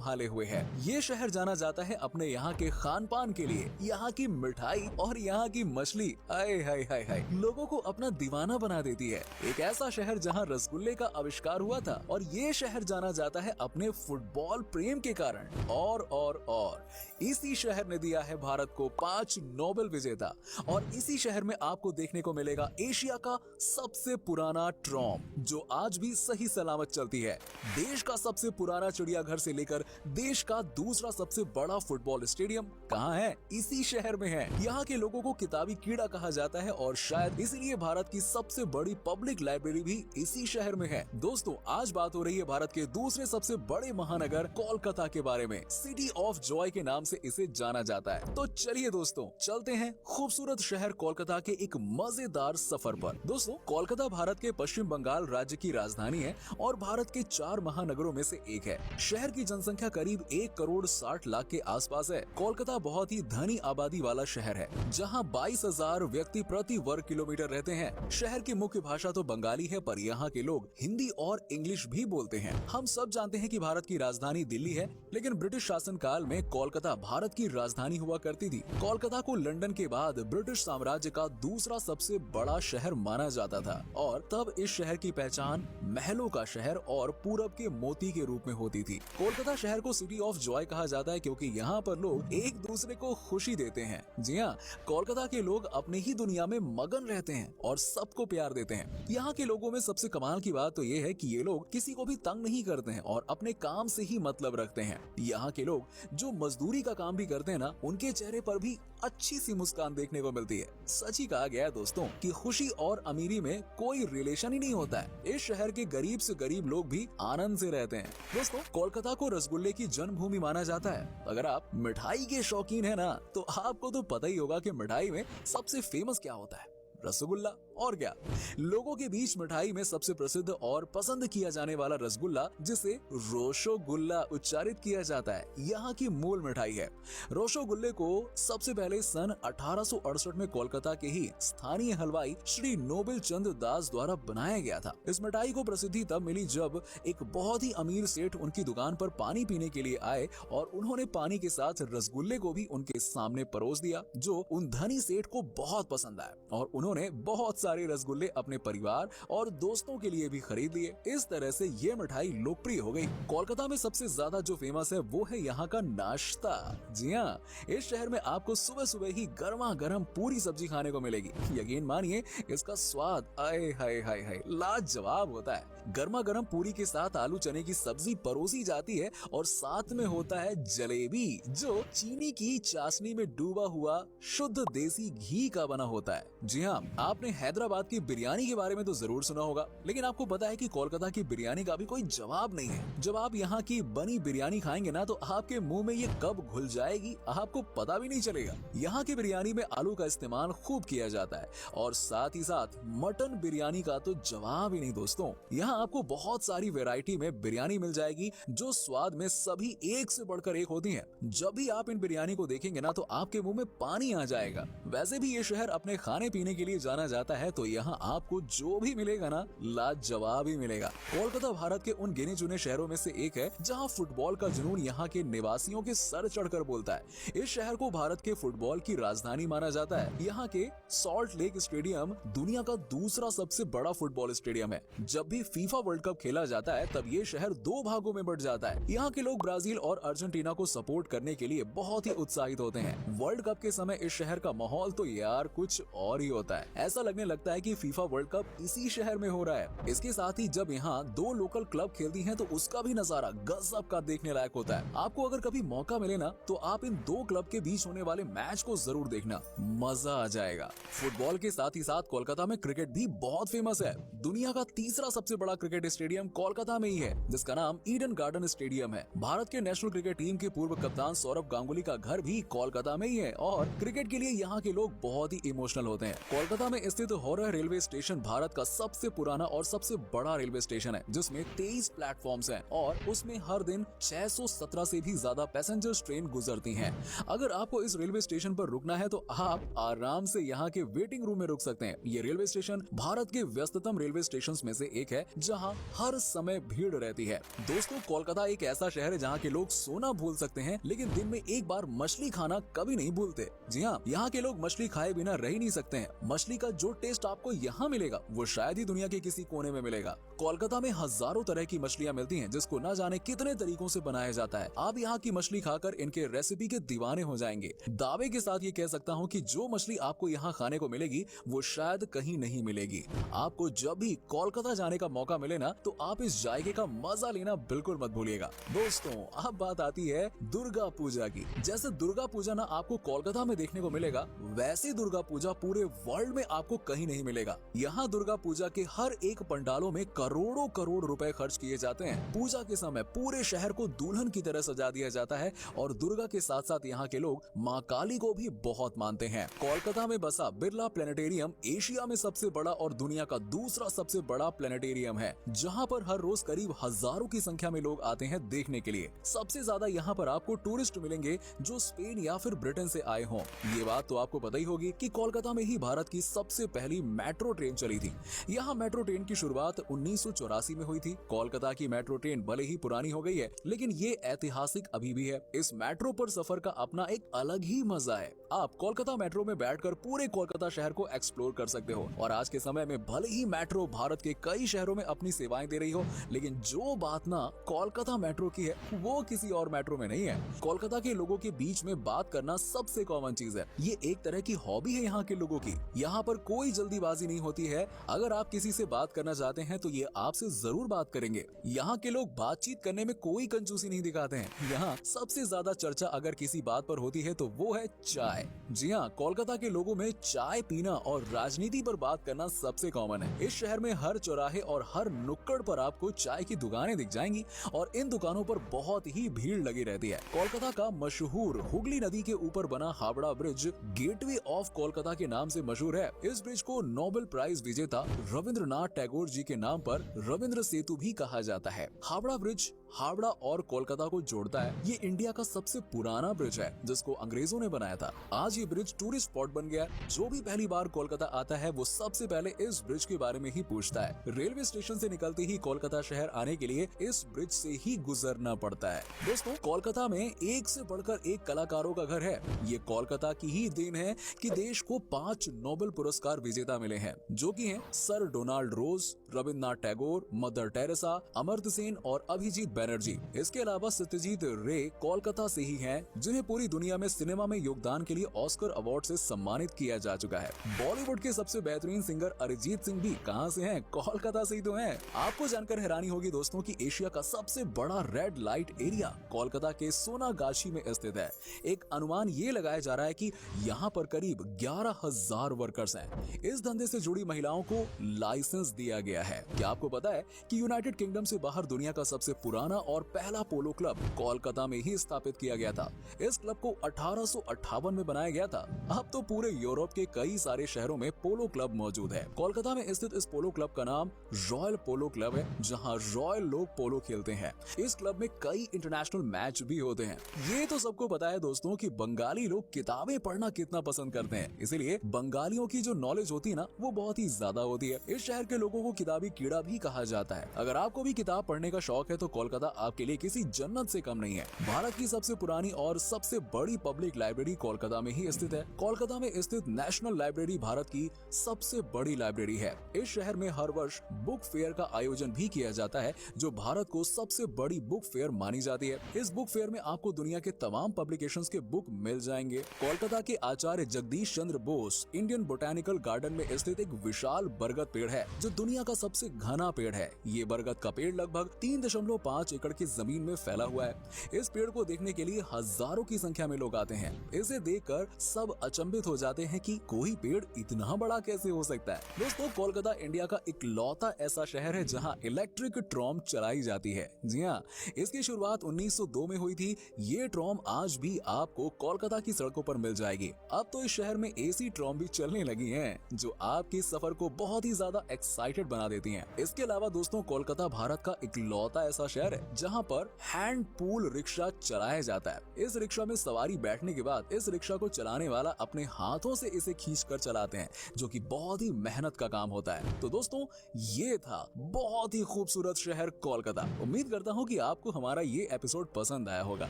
संभाले हुए है। ये शहर जाना जाता है अपने यहाँ के खान पान के लिए, यहाँ की मिठाई और यहाँ की मछली आए हाय हाय हाय लोगों को अपना दीवाना बना देती है। एक ऐसा शहर जहाँ रसगुल्ले का आविष्कार हुआ था, और ये शहर जाना जाता है अपने फुटबॉल प्रेम के कारण। और इसी शहर ने दिया है भारत को 5 नोबेल विजेता, और इसी शहर में आपको देखने को मिलेगा एशिया का सबसे पुराना ट्रॉम, जो आज भी सही सलामत चलती है। देश का सबसे पुराना चिड़ियाघर से लेकर देश का दूसरा सबसे बड़ा फुटबॉल स्टेडियम कहाँ है? इसी शहर में है। यहाँ के लोगों को किताबी कीड़ा कहा जाता है, और शायद इसीलिए भारत की सबसे बड़ी पब्लिक लाइब्रेरी भी इसी शहर में है। दोस्तों, आज बात हो रही है भारत के दूसरे सबसे बड़े महानगर कोलकाता के बारे में। सिटी ऑफ जॉय के नाम से इसे जाना जाता है। तो चलिए दोस्तों, चलते हैं खूबसूरत शहर कोलकाता के एक मजेदार सफर पर। दोस्तों, कोलकाता भारत के पश्चिम बंगाल राज्य की राजधानी है और भारत के 4 महानगरों में से एक है। शहर की जनसंख्या करीब 1 करोड़ 60 लाख के आसपास है। कोलकाता बहुत ही धनी आबादी वाला शहर है, जहां 22,000 व्यक्ति प्रति वर्ग किलोमीटर रहते हैं। शहर की मुख्य भाषा तो बंगाली है, पर यहाँ के लोग हिंदी और इंग्लिश भी बोलते हैं। हम सब जानते हैं कि भारत की राजधानी दिल्ली है, लेकिन ब्रिटिश शासन काल में कोलकाता भारत की राजधानी हुआ करती थी। कोलकाता को लंदन के बाद ब्रिटिश साम्राज्य का दूसरा सबसे बड़ा शहर माना जाता था, और तब इस शहर की पहचान महलों का शहर और पूरब के मोती के रूप में होती थी। कोलकाता शहर को सिटी ऑफ जॉय कहा जाता है, क्योंकि यहाँ पर लोग एक दूसरे को खुशी देते हैं। जी हाँ, कोलकाता के लोग अपनी ही दुनिया में मगन रहते हैं और सबको प्यार देते हैं। यहाँ के लोगों में सबसे कमाल की बात तो ये है कि ये लोग किसी को भी तंग नहीं करते हैं और अपने काम से ही मतलब रखते हैं। यहाँ के लोग जो मजदूरी का काम भी करते हैं ना, उनके चेहरे पर भी अच्छी सी मुस्कान देखने को मिलती है। सच ही कहा गया है दोस्तों कि खुशी और अमीरी में कोई रिलेशन ही नहीं होता है। इस शहर के गरीब से गरीब लोग भी आनंद से रहते हैं। दोस्तों, कोलकाता को रसगुल्ले की जन्मभूमि माना जाता है। अगर आप मिठाई के शौकीन है ना, तो आपको तो पता ही होगा कि मिठाई में सबसे फेमस क्या होता है? रसगुल्ला। और क्या, लोगों के बीच मिठाई में सबसे प्रसिद्ध और पसंद किया जाने वाला रसगुल्ला, जिसे रोशोगुल्ला उच्चारित किया जाता है, यहाँ की मूल मिठाई है। रोशोगुल्ले को सबसे पहले सन 1868 में कोलकाता के ही स्थानीय हलवाई श्री नोबेल चंद दास द्वारा बनाया गया था। इस मिठाई को प्रसिद्धि तब मिली जब एक बहुत ही अमीर सेठ उनकी दुकान पर पानी पीने के लिए आए, और उन्होंने पानी के साथ रसगुल्ले को भी उनके सामने परोस दिया, जो उन धनी सेठ को बहुत पसंद आया, और उन्होंने बहुत सारे रसगुल्ले अपने परिवार और दोस्तों के लिए भी खरीद लिए। इस तरह से ये मिठाई लोकप्रिय हो गई। कोलकाता में सबसे ज्यादा जो फेमस है वो है यहाँ का नाश्ता। जी हाँ, इस शहर में आपको सुबह सुबह ही गर्मा गर्म पूरी सब्जी खाने को मिलेगी। यकीन मानिए, इसका स्वाद आए हाय हाय हाय लाजवाब होता है। गर्मा गर्म पूरी के साथ आलू चने की सब्जी परोसी जाती है, और साथ में होता है जलेबी, जो चीनी की चाशनी में डूबा हुआ शुद्ध देसी घी का बना होता है। जी हाँ, आपने हैदराबाद की बिरयानी के बारे में तो जरूर सुना होगा, लेकिन आपको पता है कि कोलकाता की बिरयानी का भी कोई जवाब नहीं है। जब आप यहाँ की बनी बिरयानी खाएंगे ना, तो आपके मुंह में ये कब घुल जाएगी आपको पता भी नहीं चलेगा। यहाँ की बिरयानी में आलू का इस्तेमाल खूब किया जाता है, और साथ ही साथ मटन बिरयानी का तो जवाब ही नहीं दोस्तों। यहाँ आपको बहुत सारी वैरायटी में बिरयानी मिल जाएगी, जो स्वाद में सभी एक से बढ़कर एक होती है। जब भी आप इन बिरयानी को देखेंगे ना, तो आपके मुंह में पानी आ जाएगा। वैसे भी ये शहर अपने खाने पीने के लिए जाना जाता है, तो यहाँ आपको जो भी मिलेगा ना, लाजवाब ही मिलेगा। कोलकाता भारत के उन गिने चुने शहरों में से एक है जहाँ फुटबॉल का जुनून यहाँ के निवासियों के सर चढ़कर बोलता है। इस शहर को भारत के फुटबॉल की राजधानी माना जाता है। यहाँ के सॉल्ट लेक स्टेडियम दुनिया का दूसरा सबसे बड़ा फुटबॉल स्टेडियम है। जब भी फीफा वर्ल्ड कप खेला जाता है, तब ये शहर 2 भागों में बंट जाता है। यहाँ के लोग ब्राजील और अर्जेंटीना को सपोर्ट करने के लिए बहुत ही उत्साहित होते हैं। वर्ल्ड कप के समय इस शहर का माहौल तो यार कुछ और ही होता है। ऐसा लगने लगता है कि फीफा वर्ल्ड कप इसी शहर में हो रहा है। इसके साथ ही जब यहाँ 2 लोकल क्लब खेलती हैं, तो उसका भी नजारा गजब का देखने लायक होता है। आपको अगर कभी मौका मिले ना, तो आप इन 2 क्लब के बीच होने वाले मैच को जरूर देखना, मजा आ जाएगा। फुटबॉल के साथ ही साथ कोलकाता में क्रिकेट भी बहुत फेमस है। दुनिया का तीसरा सबसे बड़ा क्रिकेट स्टेडियम कोलकाता में ही है, जिसका नाम ईडन गार्डन स्टेडियम है। भारत के नेशनल क्रिकेट टीम के पूर्व कप्तान सौरव गांगुली का घर भी कोलकाता में ही है, और क्रिकेट के लिए यहाँ के लोग बहुत ही इमोशनल होते हैं। कोलकाता में स्थित हावड़ा रेलवे स्टेशन भारत का सबसे पुराना और सबसे बड़ा रेलवे स्टेशन है, जिसमें 23 प्लेटफॉर्म्स हैं और उसमें हर दिन 617 से भी ज्यादा पैसेंजर्स ट्रेन गुजरती हैं। अगर आपको इस रेलवे स्टेशन पर रुकना है तो आप आराम से यहाँ के वेटिंग रूम में रुक सकते हैं। ये रेलवे स्टेशन भारत के व्यस्ततम रेलवे स्टेशन में से एक है, जहाँ हर समय भीड़ रहती है। दोस्तों, कोलकाता एक ऐसा शहर है जहाँ के लोग सोना भूल सकते हैं, लेकिन दिन में एक बार मछली खाना कभी नहीं भूलते। जी हाँ, यहाँ के लोग मछली खाए बिना रह ही नहीं सकते हैं। मछली का जो टेस्ट आपको यहाँ मिलेगा वो शायद ही दुनिया के किसी कोने में मिलेगा। कोलकाता में हजारों तरह की मछलियाँ मिलती हैं, जिसको न जाने कितने तरीकों से बनाया जाता है। आप यहाँ की मछली खाकर इनके रेसिपी के दीवाने हो जाएंगे। दावे के साथ ये कह सकता हूँ कि जो मछली आपको यहाँ खाने को मिलेगी वो शायद कहीं नहीं मिलेगी। आपको जब भी कोलकाता जाने का मौका मिले ना, तो आप इस जायके का मजा लेना बिल्कुल मत भूलिएगा। दोस्तों, अब बात आती है दुर्गा पूजा की। जैसे दुर्गा पूजा ना आपको कोलकाता में देखने को मिलेगा, वैसे दुर्गा पूजा पूरे वर्ल्ड में आपको कहीं नहीं मिलेगा। यहाँ दुर्गा पूजा के हर एक पंडालों में करोड़ों करोड़ रुपए खर्च किए जाते हैं। पूजा के समय पूरे शहर को दुल्हन की तरह सजा दिया जाता है और दुर्गा के साथ साथ यहाँ के लोग माँ काली को भी बहुत मानते हैं। कोलकाता में बसा बिरला प्लेनेटेरियम एशिया में सबसे बड़ा और दुनिया का दूसरा सबसे बड़ा प्लेनेटेरियम है, जहाँ पर हर रोज करीब हजारों की संख्या में लोग आते हैं देखने के लिए। सबसे ज्यादा यहाँ पर आपको टूरिस्ट मिलेंगे जो स्पेन या फिर ब्रिटेन से आए हों। ये बात तो आपको पता ही होगी कि कोलकाता में ही भारत की सबसे पहली मेट्रो ट्रेन चली थी। यहाँ मेट्रो ट्रेन की शुरुआत 1984 में हुई थी। कोलकाता की मेट्रो ट्रेन भले ही पुरानी हो गई है, लेकिन ये ऐतिहासिक अभी भी है। इस मेट्रो पर सफर का अपना एक अलग ही मजा है। आप कोलकाता मेट्रो में बैठकर पूरे कोलकाता शहर को एक्सप्लोर कर सकते हो। और आज के समय में भले ही मेट्रो भारत के कई शहरों में अपनी सेवाएं दे रही हो, लेकिन जो बात ना कोलकाता मेट्रो की है वो किसी और मेट्रो में नहीं है। कोलकाता के लोगों के बीच में बात करना सबसे कॉमन चीज है। ये एक तरह की हॉबी है यहाँ के लोगों की। यहाँ पर कोई जल्दीबाजी नहीं होती है। अगर आप किसी से बात करना चाहते हैं तो ये आपसे जरूर बात करेंगे। यहाँ के लोग बातचीत करने में कोई कंजूसी नहीं दिखाते हैं। यहाँ सबसे ज्यादा चर्चा अगर किसी बात पर होती है तो वो है चाय। जी हाँ, कोलकाता के लोगों में चाय पीना और राजनीति पर बात करना सबसे कॉमन है। इस शहर में हर चौराहे और हर नुक्कड़ पर आपको चाय की दुकानें दिख जाएंगी और इन दुकानों पर बहुत ही भीड़ लगी रहती है। कोलकाता का मशहूर हुगली नदी के ऊपर बना Howrah bridge gateway of Kolkata के नाम से मशहूर है। इस ब्रिज को नोबेल प्राइज विजेता रविंद्रनाथ टैगोर जी के नाम पर रविंद्र सेतु भी कहा जाता है। हावड़ा ब्रिज हावड़ा और कोलकाता को जोड़ता है। ये इंडिया का सबसे पुराना ब्रिज है, जिसको अंग्रेजों ने बनाया था। आज ये ब्रिज टूरिस्ट स्पॉट बन गया। जो भी पहली बार कोलकाता आता है वो सबसे पहले इस ब्रिज के बारे में ही पूछता है। रेलवे स्टेशन से निकलते ही कोलकाता शहर आने के लिए इस ब्रिज से ही गुजरना पड़ता है। दोस्तों, कोलकाता में एक से बढ़कर एक कलाकारों का घर है। ये कोलकाता की ही देन है कि देश को 5 नोबेल पुरस्कार विजेता मिले हैं, जो कि हैं सर डोनाल्ड रोज, रविंद्रनाथ टैगोर, मदर टेरेसा, अमर्त्य सेन और अभिजीत बैनर्जी। इसके अलावा सत्यजीत रे कोलकाता से ही हैं, जिन्हें पूरी दुनिया में सिनेमा में योगदान के लिए ऑस्कर अवार्ड से सम्मानित किया जा चुका है। बॉलीवुड के सबसे बेहतरीन सिंगर अरिजीत सिंह भी कहां से हैं? कोलकाता से ही तो हैं। आपको जानकर हैरानी होगी दोस्तों कि एशिया का सबसे बड़ा रेड लाइट एरिया कोलकाता के सोनागाछी में स्थित है। एक अनुमान ये लगाया जा रहा है कि यहाँ पर करीब 11,000 वर्कर्स हैं। इस धंधे से जुड़ी महिलाओं को लाइसेंस दिया गया है। क्या आपको पता है कि यूनाइटेड किंगडम से बाहर दुनिया का सबसे पुराना और पहला पोलो क्लब कोलकाता में ही स्थापित किया गया था। इस क्लब को 1858 में बनाया गया था। अब तो पूरे यूरोप के कई सारे शहरों में पोलो क्लब मौजूद है। कोलकाता में स्थित इस पोलो क्लब का नाम रॉयल पोलो क्लब है, जहां रॉयल लोग पोलो खेलते हैं। इस क्लब में कई इंटरनेशनल मैच भी होते हैं। ये तो सबको पता है दोस्तों कि बंगाली लोग किताबें पढ़ना कितना पसंद करते हैं, इसीलिए बंगालियों की जो नॉलेज होती है ना, वो बहुत ही ज्यादा होती है। इस शहर के लोगों को किताबी कीड़ा भी कहा जाता है। अगर आपको भी किताब पढ़ने का शौक है तो कोलकाता आपके लिए किसी जन्नत से कम नहीं है। भारत की सबसे पुरानी और सबसे बड़ी पब्लिक लाइब्रेरी कोलकाता में ही स्थित है। कोलकाता में स्थित नेशनल लाइब्रेरी भारत की सबसे बड़ी लाइब्रेरी है। इस शहर में हर वर्ष बुक फेयर का आयोजन भी किया जाता है, जो भारत को सबसे बड़ी बुक फेयर मानी जाती है। इस बुक फेयर में आपको दुनिया के तमाम पब्लिकेशंस के बुक मिल जाएंगे। कोलकाता के आचार्य Jagdish Chandra Bose Indian botanical garden में स्थित एक विशाल बरगद पेड़ है, जो दुनिया का सबसे घना पेड़ है। ये बरगद का पेड़ लगभग 3.5 एकड़ की जमीन में फैला हुआ है। इस पेड़ को देखने के लिए हजारों की संख्या में लोग आते हैं। इसे देखकर सब अचंभित हो जाते हैं कि कोई पेड़ इतना बड़ा कैसे हो सकता है। दोस्तों, कोलकाता इंडिया का इकलौता ऐसा शहर है जहां इलेक्ट्रिक ट्रॉम चलाई जाती है। जी हाँ, इसकी शुरुआत 1902 में हुई थी। ये ट्रॉम आज भी आपको कोलकाता की सड़कों पर मिल जाएगी। अब तो इस शहर में एसी ट्रॉम भी चलने लगी हैं। जो आपके सफर को बहुत ही ज्यादा एक्साइटेड बना देती हैं। इसके अलावा दोस्तों, कोलकाता भारत का इकलौता ऐसा शहर है जहां पर हैंड पुल रिक्शा चलाया जाता है। इस रिक्शा में सवारी बैठने के बाद इस रिक्शा को चलाने वाला अपने हाथों से इसे खींचकर चलाते हैं, जो कि बहुत ही मेहनत का काम होता है। तो दोस्तों, ये था बहुत ही खूबसूरत शहर कोलकाता। उम्मीद करता हूँ कि आपको हमारा ये एपिसोड पसंद आया होगा।